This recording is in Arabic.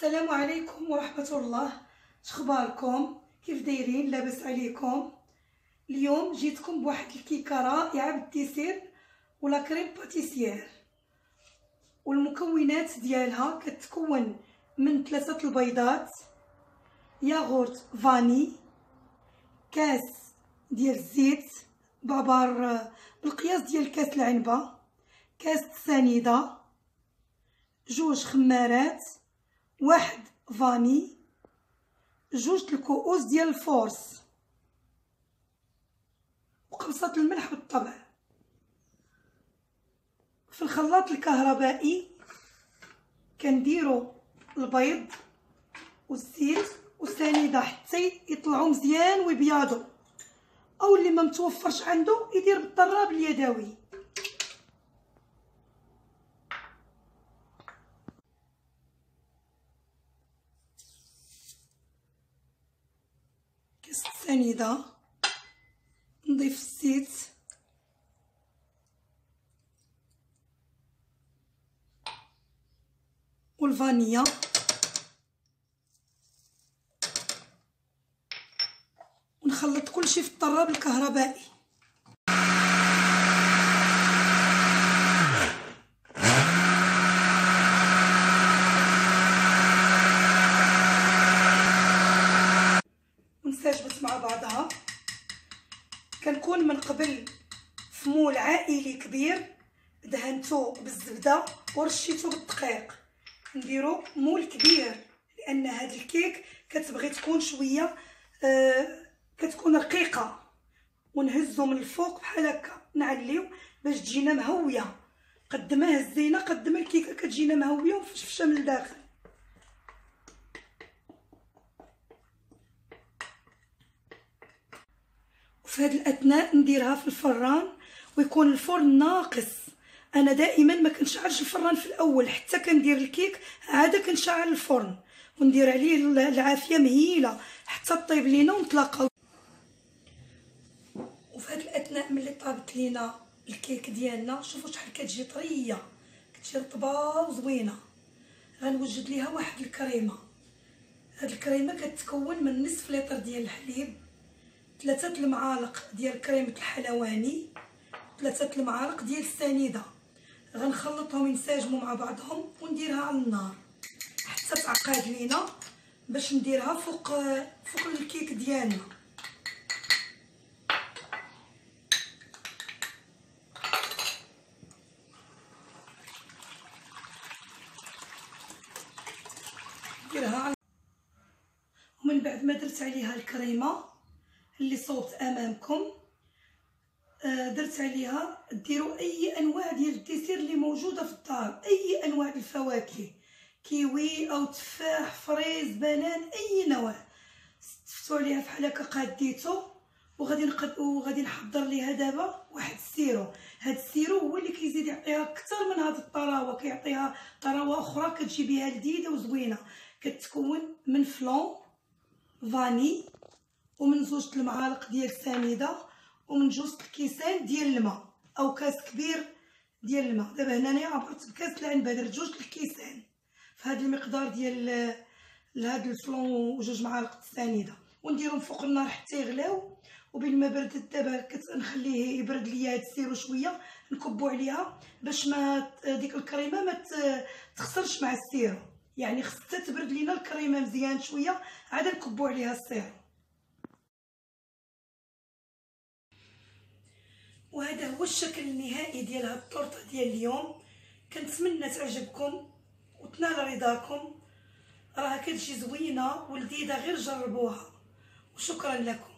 السلام عليكم ورحمة الله. شخباركم؟ كيف دايرين؟ لاباس عليكم؟ اليوم جيتكم بواحد الكيكه رائعه بالديسير ولا كريم باتيسيير، والمكونات ديالها كتكون من 3 البيضات، ياغورت فاني، كاس ديال الزيت بعبار بالقياس ديال كاس العنبه، كاس سنيده، 2 خمارات، 1 فاني، 2 الكؤوس ديال الفورس، وقبصة الملح بالطبع. في الخلاط الكهربائي كنديرو البيض والزيت والسنيده حتى يطلعوا مزيان ويبيضوا، او اللي ما متوفرش عنده يدير بالضراب اليدوي. كاس السنيده، نضيف الزيت والفانيا ونخلط كلشي في الطراب الكهربائي. ونساجبت مع بعضها. كنكون من قبل في مول عائلي كبير دهنتو بالزبده ورشيتو بالدقيق. نديرو مول كبير لان هاد الكيك كتبغي تكون شويه كتكون رقيقه، ونهزو من الفوق بحال هكا نعليو باش تجينا مهويه. قد ما هزينا قد ما الكيكه كتجينا مهويه ومفشفشه من الداخل. وفي هاد الاثناء نديرها في الفران ويكون الفرن ناقص. انا دائما ما كنشعلش الفران في الاول، حتى كندير الكيك عاده كنشعل الفرن وندير عليه العافيه مهيله حتى طيب لينا ونتلاقاو. وفي هاد الاثناء ملي طابت لينا الكيك ديالنا، شوفوا شحال كتجي طريه، كتجي رطبه وزوينه. غنوجد ليها واحد الكريمه. هاد الكريمه كتكون من نصف لتر ديال الحليب، 3 المعالق ديال كريمه الحلواني، 3 المعالق ديال السنيده. غنخلطهم ينسجموا مع بعضهم ونديرها على النار حتى تعقد لينا باش نديرها فوق الكيك ديالنا. نديرها ومن بعد ما درت عليها الكريمه اللي صوبت امامكم، درت عليها ديروا اي انواع ديال الديسير اللي موجوده في الدار، اي انواع الفواكه، كيوي او تفاح فريز بنان، اي نوع تفتوا عليها بحال هكا قاديتو. وغادي نحضر ليها دابا واحد السيرو. هاد السيرو هو اللي كيزيد يعطيها اكثر من هاد الطراوه، كيعطيها طراوه اخرى كتجي بها لذيذه وزوينه. كتكون من فلون فاني ومن 2 المعالق ديال السنيده ومن 2 الكيسان ديال الماء او كاس كبير ديال الماء. دابا هنايا عبرت بكاس العنبه، درت 2 الكيسان في هذا المقدار ديال لهاد الفلون و2 معالق السنيده، ونديرهم فوق النار حتى يغلاو. وبين ما بردت دابا كنخليه يبرد ليا هاد السيرو شويه، نكبو عليها باش ما ديك الكريمه ما تخسرش مع السيرو، يعني خصها تبرد لينا الكريمه مزيان شويه عاد نكبو عليها السيرو. وهذا هو الشكل النهائي ديال هاد الطورطه ديال اليوم. كنتمنى تعجبكم وتنال رضاكم. راها كتجي زوينه ولذيذه، غير جربوها. وشكرا لكم.